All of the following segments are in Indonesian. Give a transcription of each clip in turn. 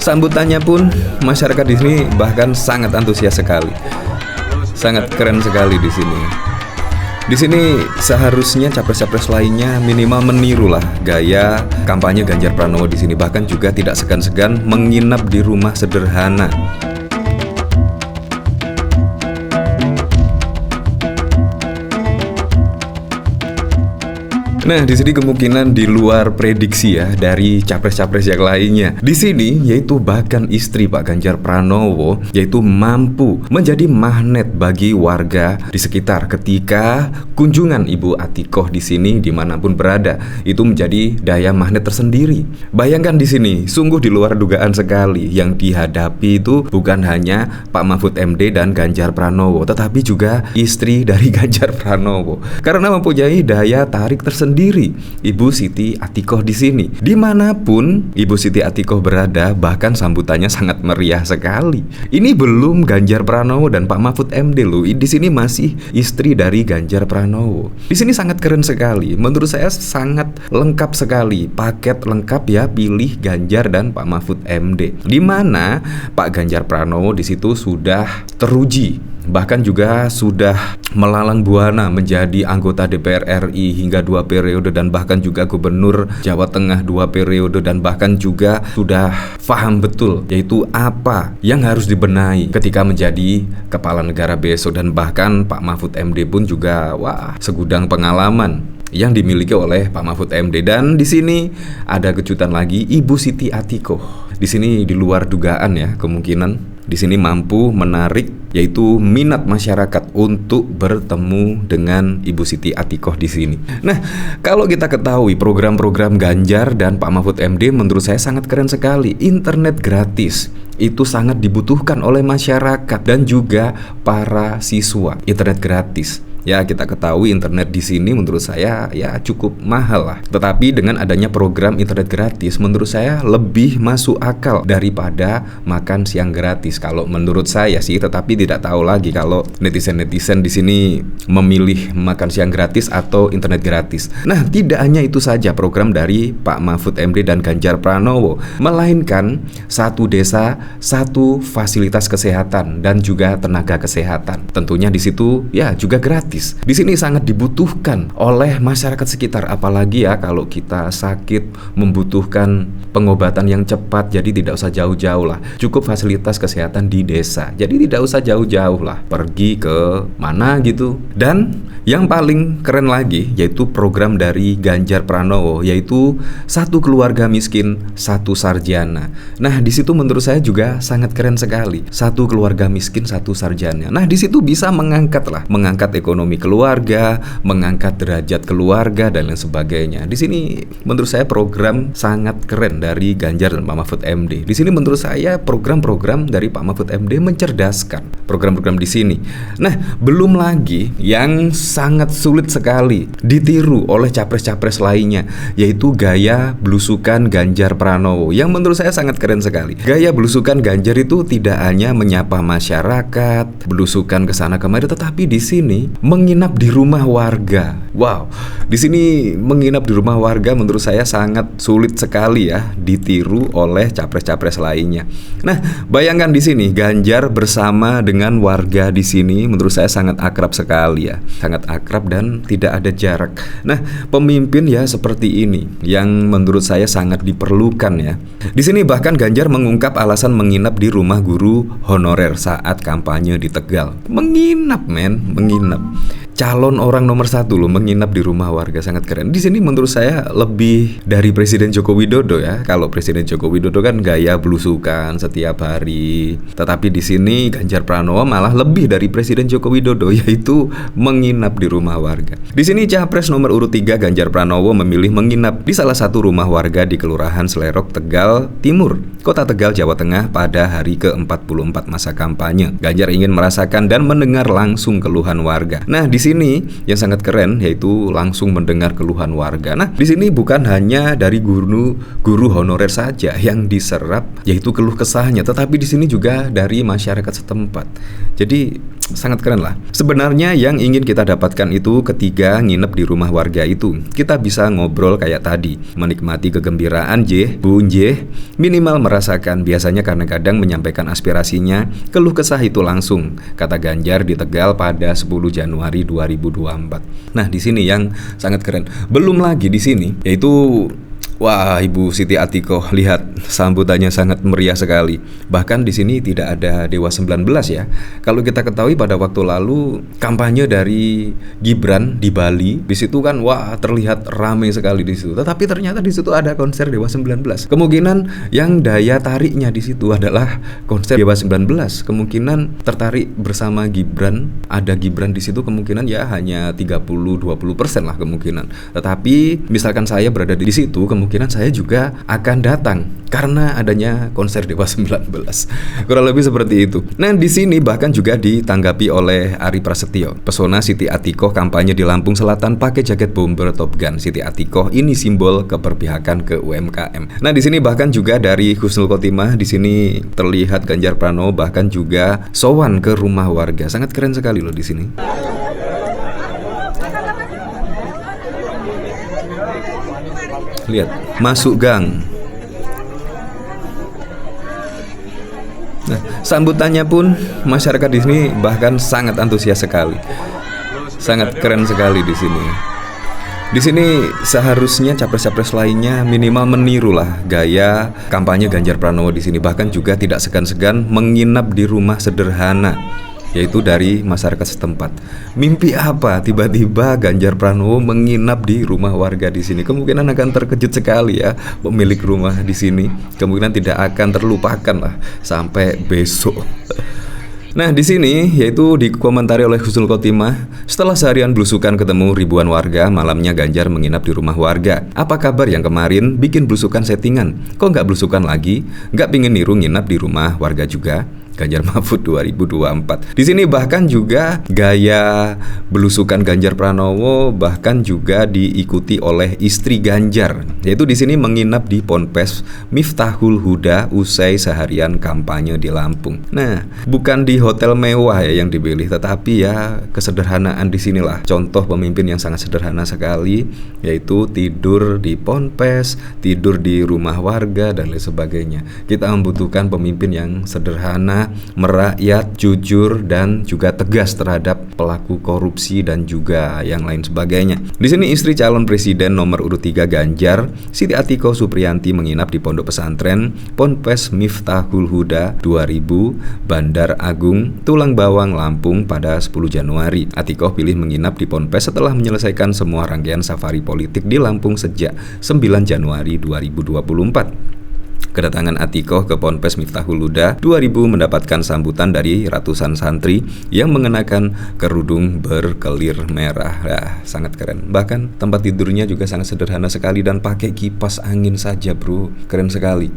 Sambutannya pun masyarakat di sini bahkan sangat antusias sekali. Sangat keren sekali di sini. Di sini seharusnya capres-capres lainnya minimal menirulah gaya kampanye Ganjar Pranowo di sini, bahkan juga tidak segan-segan menginap di rumah sederhana. Nah, di sini kemungkinan di luar prediksi ya dari capres-capres yang lainnya. Di sini yaitu bahkan istri Pak Ganjar Pranowo yaitu mampu menjadi magnet bagi warga di sekitar ketika kunjungan Ibu Atikoh di sini dimanapun berada. Itu menjadi daya magnet tersendiri. Bayangkan di sini, sungguh di luar dugaan sekali yang dihadapi itu bukan hanya Pak Mahfud MD dan Ganjar Pranowo, tetapi juga istri dari Ganjar Pranowo. Karena mempunyai daya tarik tersendiri. Ibu Siti Atikoh di sini. Dimanapun Ibu Siti Atikoh berada, bahkan sambutannya sangat meriah sekali. Ini belum Ganjar Pranowo dan Pak Mahfud MD loh. Di sini masih istri dari Ganjar Pranowo. Di sini sangat keren sekali. Menurut saya sangat lengkap sekali. Paket lengkap ya, pilih Ganjar dan Pak Mahfud MD. Di mana Pak Ganjar Pranowo di situ sudah teruji, bahkan juga sudah melalang buana menjadi anggota DPR RI hingga 2 periode dan bahkan juga gubernur Jawa Tengah 2 periode dan bahkan juga sudah paham betul yaitu apa yang harus dibenahi ketika menjadi kepala negara besok. Dan bahkan Pak Mahfud MD pun juga segudang pengalaman yang dimiliki oleh Pak Mahfud MD. Dan di sini ada kejutan lagi, Ibu Siti Atikoh. Di sini di luar dugaan ya, kemungkinan di sini mampu menarik yaitu minat masyarakat untuk bertemu dengan Ibu Siti Atikoh di sini. Nah, kalau kita ketahui program-program Ganjar dan Pak Mahfud MD menurut saya sangat keren sekali. Internet gratis itu sangat dibutuhkan oleh masyarakat dan juga para siswa. Internet gratis. Ya, kita ketahui internet di sini menurut saya ya cukup mahal lah. Tetapi dengan adanya program internet gratis menurut saya lebih masuk akal daripada makan siang gratis kalau menurut saya sih, tetapi tidak tahu lagi kalau netizen-netizen di sini memilih makan siang gratis atau internet gratis. Nah, tidak hanya itu saja program dari Pak Mahfud MD dan Ganjar Pranowo, melainkan satu desa, satu fasilitas kesehatan dan juga tenaga kesehatan. Tentunya di situ ya juga gratis. Di sini sangat dibutuhkan oleh masyarakat sekitar, apalagi ya kalau kita sakit membutuhkan pengobatan yang cepat, jadi tidak usah jauh-jauh lah. Cukup fasilitas kesehatan di desa. Jadi tidak usah jauh-jauh lah, pergi ke mana gitu. Dan yang paling keren lagi yaitu program dari Ganjar Pranowo, yaitu satu keluarga miskin, satu sarjana. Nah, di situ menurut saya juga sangat keren sekali. Satu keluarga miskin, satu sarjana. Nah, di situ bisa mengangkat ekonomi keluarga, mengangkat derajat keluarga dan lain sebagainya. Di sini menurut saya program sangat keren dari Ganjar dan Pak Mahfud MD. Di sini menurut saya program-program dari Pak Mahfud MD mencerdaskan program-program di sini. Nah, belum lagi yang sangat sulit sekali ditiru oleh capres-capres lainnya, yaitu gaya belusukan Ganjar Pranowo yang menurut saya sangat keren sekali. Gaya belusukan Ganjar itu tidak hanya menyapa masyarakat, belusukan ke sana kemari, tetapi di sini menginap di rumah warga. Wow, di sini menginap di rumah warga menurut saya sangat sulit sekali ya ditiru oleh capres-capres lainnya. Nah, bayangkan di sini Ganjar bersama dengan warga di sini menurut saya sangat akrab sekali ya, sangat akrab dan tidak ada jarak. Nah, pemimpin ya seperti ini yang menurut saya sangat diperlukan ya. Di sini bahkan Ganjar mengungkap alasan menginap di rumah guru honorer saat kampanye di Tegal. Menginap calon orang nomor 1 loh menginap di rumah warga, sangat keren. Di sini menurut saya lebih dari Presiden Joko Widodo ya. Kalau Presiden Joko Widodo kan gaya belusukan setiap hari, tetapi di sini Ganjar Pranowo malah lebih dari Presiden Joko Widodo, yaitu menginap di rumah warga. Di sini capres nomor urut 3 Ganjar Pranowo memilih menginap di salah satu rumah warga di Kelurahan Selerok, Tegal Timur, Kota Tegal, Jawa Tengah pada hari ke-44 masa kampanye. Ganjar ingin merasakan dan mendengar langsung keluhan warga. Nah, di sini yang sangat keren yaitu langsung mendengar keluhan warga. Nah, di sini bukan hanya dari guru honorer saja yang diserap yaitu keluh kesahnya, tetapi di sini juga dari masyarakat setempat. Jadi sangat keren lah. Sebenarnya yang ingin kita dapatkan itu ketika nginep di rumah warga itu, kita bisa ngobrol kayak tadi, menikmati kegembiraan Bun J, minimal merasakan. Biasanya kadang-kadang menyampaikan aspirasinya, keluh kesah itu langsung, kata Ganjar di Tegal pada 10 Januari 2024. Nah, di sini yang sangat keren. Belum lagi di sini, yaitu wah, Ibu Siti Atikoh, lihat sambutannya sangat meriah sekali. Bahkan di sini tidak ada Dewa 19 ya. Kalau kita ketahui pada waktu lalu kampanye dari Gibran di Bali, di situ kan wah terlihat ramai sekali di situ. Tetapi ternyata di situ ada konser Dewa 19. Kemungkinan yang daya tariknya di situ adalah konser Dewa 19. Kemungkinan tertarik bersama Gibran, ada Gibran di situ kemungkinan ya hanya 30-20% lah kemungkinan. Tetapi misalkan saya berada di situ, kemungkinan saya juga akan datang karena adanya konser Dewa 19. Kurang lebih seperti itu. Nah, di sini bahkan juga ditanggapi oleh Ari Prasetyo. Pesona Siti Atikoh kampanye di Lampung Selatan pakai jaket bomber Top Gun. Siti Atikoh ini simbol keberpihakan ke UMKM. Nah, di sini bahkan juga dari Husnul Khotimah, di sini terlihat Ganjar Pranowo bahkan juga sowan ke rumah warga. Sangat keren sekali loh di sini. Lihat, masuk gang. Nah, sambutannya pun masyarakat di sini bahkan sangat antusias sekali. Sangat keren sekali di sini. Di sini seharusnya capres-capres lainnya minimal menirulah gaya kampanye Ganjar Pranowo di sini, bahkan juga tidak segan-segan menginap di rumah sederhana, yaitu dari masyarakat setempat. Mimpi apa tiba-tiba Ganjar Pranowo menginap di rumah warga di sini? Kemungkinan akan terkejut sekali ya pemilik rumah di sini. Kemungkinan tidak akan terlupakan lah sampai besok. Nah, di sini yaitu dikomentari oleh Husnul Khotimah, setelah seharian belusukan ketemu ribuan warga, malamnya Ganjar menginap di rumah warga. Apa kabar yang kemarin bikin belusukan settingan? Kok nggak belusukan lagi? Nggak pingin niru nginap di rumah warga juga? Ganjar Mahfud 2024. Di sini bahkan juga gaya belusukan Ganjar Pranowo bahkan juga diikuti oleh istri Ganjar, yaitu di sini menginap di Ponpes Miftahul Huda usai seharian kampanye di Lampung. Nah, bukan di hotel mewah ya yang dipilih, tetapi ya kesederhanaan di sinilah contoh pemimpin yang sangat sederhana sekali, yaitu tidur di Ponpes, tidur di rumah warga dan lain sebagainya. Kita membutuhkan pemimpin yang sederhana, merakyat, jujur, dan juga tegas terhadap pelaku korupsi dan juga yang lain sebagainya. Di sini istri calon presiden nomor urut 3 Ganjar, Siti Atikoh Supriyanti menginap di Pondok Pesantren Ponpes Miftahul Huda 2000, Bandar Agung, Tulang Bawang, Lampung pada 10 Januari. Atikoh pilih menginap di Ponpes setelah menyelesaikan semua rangkaian safari politik di Lampung sejak 9 Januari 2024. Kedatangan Atikoh ke Ponpes Miftahul Huda 2000 mendapatkan sambutan dari ratusan santri yang mengenakan kerudung berkelir merah. Sangat keren. Bahkan tempat tidurnya juga sangat sederhana sekali dan pakai kipas angin saja, bro. Keren sekali.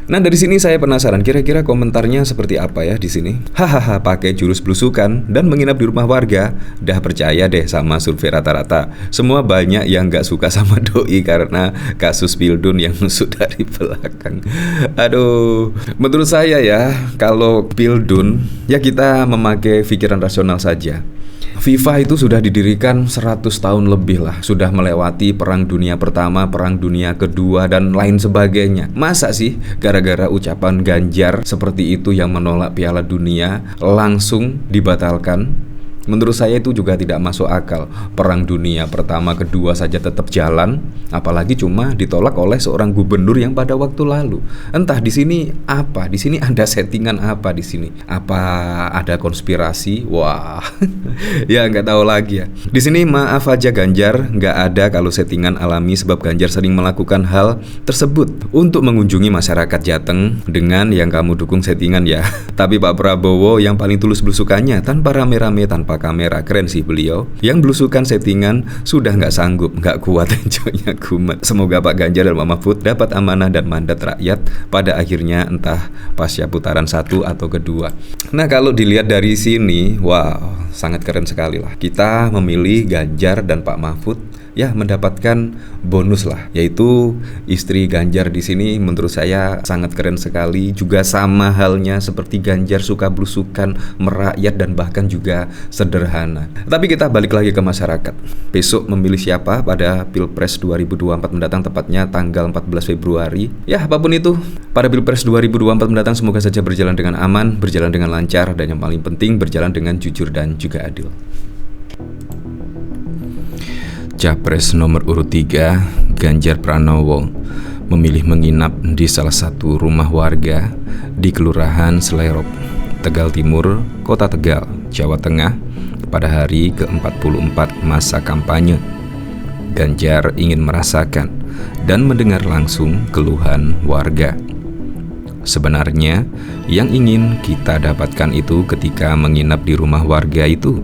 Nah, dari sini saya penasaran kira-kira komentarnya seperti apa ya di sini. Hahaha, pakai jurus belusukan dan menginap di rumah warga. Dah percaya deh sama survei rata-rata. Semua banyak yang gak suka sama doi karena kasus Pildun yang nusuk dari belakang. Aduh, menurut saya ya, kalau Pildun ya kita memakai pikiran rasional saja. FIFA itu sudah didirikan 100 tahun lebih lah, sudah melewati Perang Dunia Pertama, Perang Dunia Kedua, dan lain sebagainya. Masa sih gara-gara ucapan Ganjar seperti itu yang menolak Piala Dunia langsung dibatalkan? Menurut saya itu juga tidak masuk akal. Perang Dunia Pertama, Kedua saja tetap jalan, apalagi cuma ditolak oleh seorang gubernur yang pada waktu lalu. Entah di sini apa, di sini ada settingan apa di sini? Apa ada konspirasi? Wah, ya nggak tahu lagi ya. Di sini maaf aja Ganjar, nggak ada kalau settingan alami sebab Ganjar sering melakukan hal tersebut untuk mengunjungi masyarakat Jateng dengan yang kamu dukung settingan ya. Tapi Pak Prabowo yang paling tulus belusukannya tanpa rame-rame, tanpa kamera. Keren sih beliau. Yang belusukan settingan sudah nggak sanggup, nggak kuat enjoynya kumat. Semoga Pak Ganjar dan Pak Mahfud dapat amanah dan mandat rakyat pada akhirnya, entah pasca putaran 1 atau kedua. Nah, kalau dilihat dari sini, wow, sangat keren sekali lah. Kita memilih Ganjar dan Pak Mahfud ya mendapatkan bonus lah, yaitu istri Ganjar di sini menurut saya sangat keren sekali. Juga sama halnya seperti Ganjar, suka belusukan, merakyat, dan bahkan juga sederhana. Tapi kita balik lagi ke masyarakat. Besok memilih siapa pada Pilpres 2024 mendatang, tepatnya tanggal 14 Februari. Ya, apapun itu, pada Pilpres 2024 mendatang semoga saja berjalan dengan aman, berjalan dengan lancar, dan yang paling penting berjalan dengan jujur dan juga adil. Capres nomor urut 3, Ganjar Pranowo, memilih menginap di salah satu rumah warga di Kelurahan Selerop, Tegal Timur, Kota Tegal, Jawa Tengah pada hari ke-44 masa kampanye. Ganjar ingin merasakan dan mendengar langsung keluhan warga. Sebenarnya, yang ingin kita dapatkan itu ketika menginap di rumah warga itu,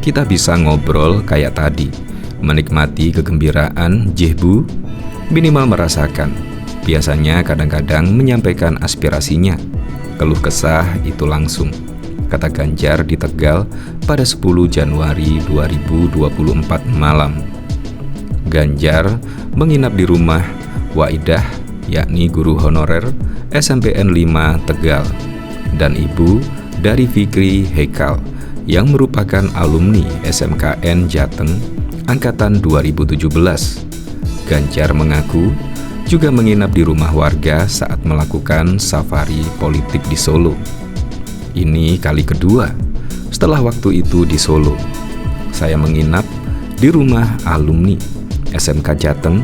kita bisa ngobrol kayak tadi, menikmati kegembiraan, jehbu, minimal merasakan. Biasanya kadang-kadang menyampaikan aspirasinya, keluh kesah itu langsung, kata Ganjar di Tegal pada 10 Januari 2024 malam. Ganjar menginap di rumah Waidah, yakni guru honorer SMPN 5 Tegal, dan ibu dari Fikri Hekal yang merupakan alumni SMKN Jateng Angkatan 2017. Ganjar mengaku juga menginap di rumah warga saat melakukan safari politik di Solo. Ini kali kedua setelah waktu itu di Solo. Saya menginap di rumah alumni SMK Jateng,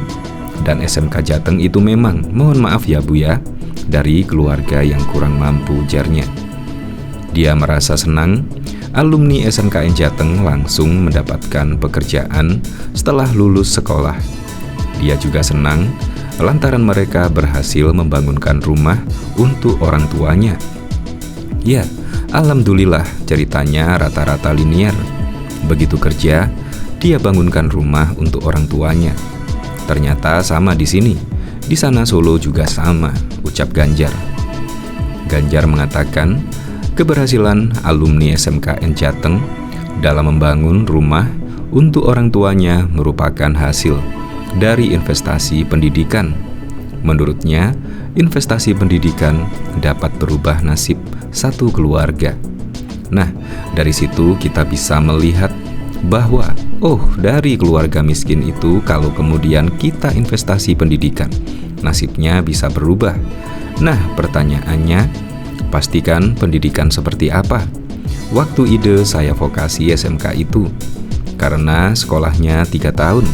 dan SMK Jateng itu memang, mohon maaf ya Bu ya, dari keluarga yang kurang mampu, ujarnya. Dia merasa senang alumni SMKN Jateng langsung mendapatkan pekerjaan setelah lulus sekolah. Dia juga senang lantaran mereka berhasil membangunkan rumah untuk orang tuanya. Ya, alhamdulillah, ceritanya rata-rata linear. Begitu kerja, dia bangunkan rumah untuk orang tuanya. Ternyata sama di sini. Di sana Solo juga sama, ucap Ganjar. Ganjar mengatakan keberhasilan alumni SMKN Jateng dalam membangun rumah untuk orang tuanya merupakan hasil dari investasi pendidikan. Menurutnya, investasi pendidikan dapat berubah nasib satu keluarga. Nah, dari situ kita bisa melihat bahwa, dari keluarga miskin itu kalau kemudian kita investasi pendidikan, nasibnya bisa berubah. Nah, pertanyaannya, pastikan pendidikan seperti apa? Waktu ide saya vokasi SMK itu, karena sekolahnya 3 tahun.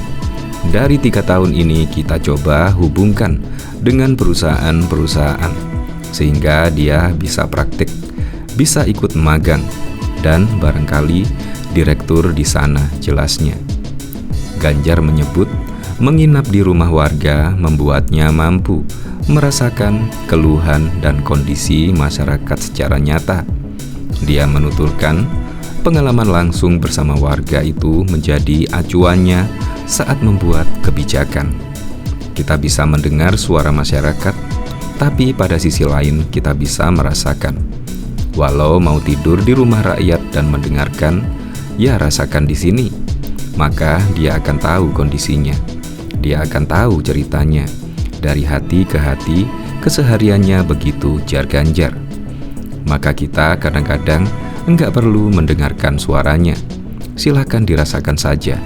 Dari 3 tahun ini kita coba hubungkan dengan perusahaan-perusahaan, sehingga dia bisa praktik, bisa ikut magang, dan barangkali direktur di sana, jelasnya. Ganjar menyebut menginap di rumah warga membuatnya mampu merasakan keluhan dan kondisi masyarakat secara nyata. Dia menuturkan pengalaman langsung bersama warga itu menjadi acuannya saat membuat kebijakan. Kita bisa mendengar suara masyarakat, tapi pada sisi lain kita bisa merasakan. Walau mau tidur di rumah rakyat dan mendengarkan, ya rasakan di sini. Maka dia akan tahu kondisinya. Dia akan tahu ceritanya. Dari hati ke hati, kesehariannya begitu, ujar Ganjar. Maka kita kadang-kadang enggak perlu mendengarkan suaranya. Silakan dirasakan saja.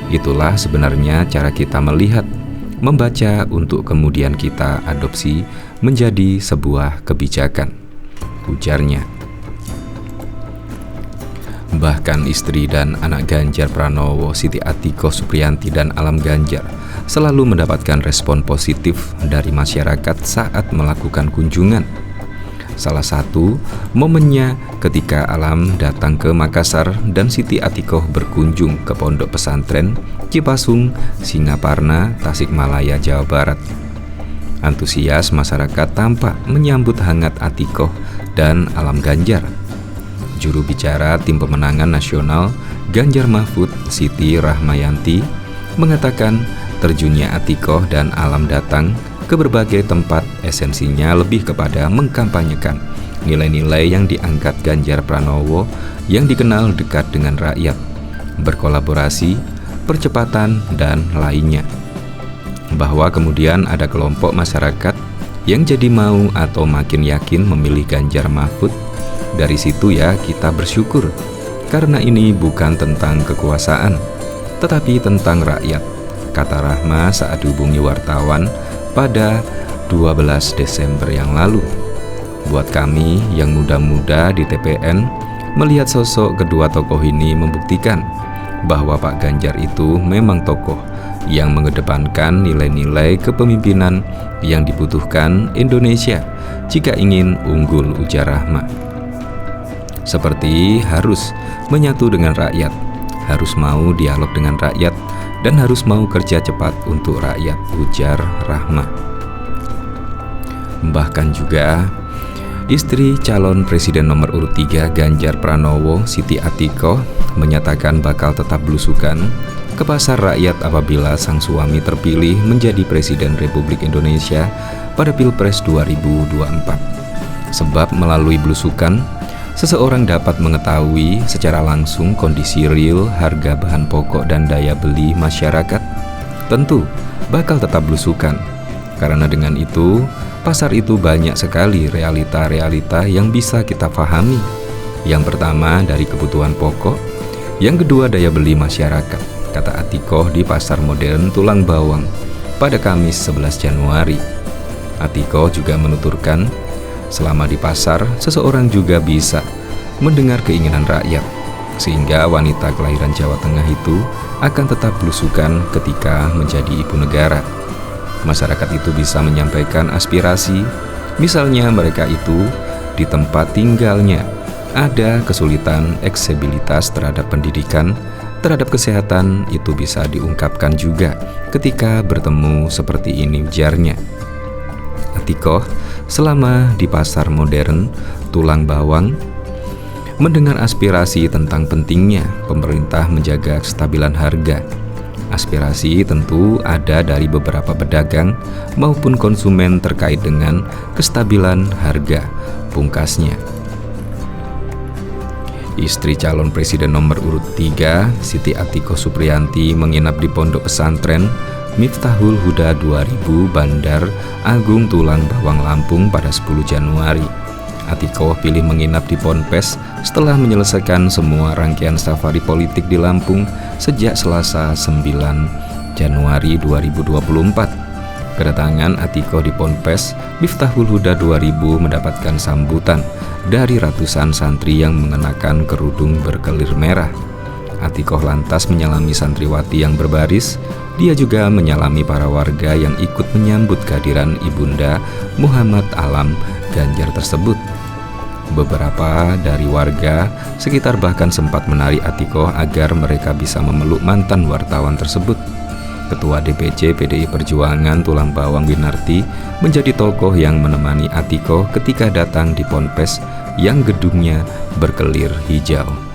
Itulah sebenarnya cara kita melihat, membaca untuk kemudian kita adopsi menjadi sebuah kebijakan, ujarnya. Bahkan istri dan anak Ganjar Pranowo, Siti Atikoh Supriyanti dan Alam Ganjar, selalu mendapatkan respon positif dari masyarakat saat melakukan kunjungan. Salah satu momennya ketika Alam datang ke Makassar dan Siti Atikoh berkunjung ke Pondok Pesantren Cipasung, Singaparna, Tasikmalaya, Jawa Barat. Antusias masyarakat tampak menyambut hangat Atikoh dan Alam Ganjar. Juru bicara tim pemenangan nasional Ganjar Mahfud, Siti Rahmayanti, mengatakan terjunnya Atikoh dan Alam datang ke berbagai tempat esensinya lebih kepada mengkampanyekan nilai-nilai yang diangkat Ganjar Pranowo yang dikenal dekat dengan rakyat, berkolaborasi, percepatan, dan lainnya. Bahwa kemudian ada kelompok masyarakat yang jadi mau atau makin yakin memilih Ganjar Mahfud. Dari situ ya kita bersyukur, karena ini bukan tentang kekuasaan, tetapi tentang rakyat, kata Rahma saat dihubungi wartawan pada 12 Desember yang lalu. Buat kami yang muda-muda di TPN, melihat sosok kedua tokoh ini membuktikan bahwa Pak Ganjar itu memang tokoh yang mengedepankan nilai-nilai kepemimpinan yang dibutuhkan Indonesia jika ingin unggul, ujar Rahma. Seperti harus menyatu dengan rakyat, harus mau dialog dengan rakyat, dan harus mau kerja cepat untuk rakyat, ujar Rahma. Bahkan juga istri calon presiden nomor urut 3 Ganjar Pranowo, Siti Atikoh, menyatakan bakal tetap belusukan ke pasar rakyat apabila sang suami terpilih menjadi Presiden Republik Indonesia pada Pilpres 2024. Sebab melalui belusukan, seseorang dapat mengetahui secara langsung kondisi real harga bahan pokok dan daya beli masyarakat. Tentu bakal tetap belusukan, karena dengan itu pasar itu banyak sekali realita-realita yang bisa kita pahami. Yang pertama dari kebutuhan pokok, yang kedua daya beli masyarakat, kata Atikoh di Pasar Modern Tulang Bawang pada Kamis 11 Januari. Atikoh juga menuturkan, selama di pasar, seseorang juga bisa mendengar keinginan rakyat, sehingga wanita kelahiran Jawa Tengah itu akan tetap belusukan ketika menjadi ibu negara. Masyarakat itu bisa menyampaikan aspirasi, misalnya mereka itu di tempat tinggalnya ada kesulitan aksesibilitas terhadap pendidikan, terhadap kesehatan, itu bisa diungkapkan juga ketika bertemu seperti ini, ujarnya. Atikoh selama di Pasar Modern Tulang Bawang mendengar aspirasi tentang pentingnya pemerintah menjaga kestabilan harga. Aspirasi tentu ada dari beberapa pedagang maupun konsumen terkait dengan kestabilan harga, pungkasnya. Istri calon presiden nomor urut 3, Siti Atikoh Supriyanti, menginap di Pondok Pesantren Miftahul Huda 2000 Bandar Agung Tulang Bawang Lampung pada 10 Januari. Atikoh pilih menginap di Ponpes setelah menyelesaikan semua rangkaian safari politik di Lampung sejak Selasa 9 Januari 2024. Kedatangan Atikoh di Ponpes Miftahul Huda 2000 mendapatkan sambutan dari ratusan santri yang mengenakan kerudung berkelir merah. Atikoh lantas menyalami santriwati yang berbaris. Dia juga menyalami para warga yang ikut menyambut kehadiran Ibunda Muhammad Alam Ganjar tersebut. Beberapa dari warga sekitar bahkan sempat menarik Atikoh agar mereka bisa memeluk mantan wartawan tersebut. Ketua DPC PDI Perjuangan Tulang Bawang Winarti menjadi tokoh yang menemani Atikoh ketika datang di Ponpes yang gedungnya berkelir hijau.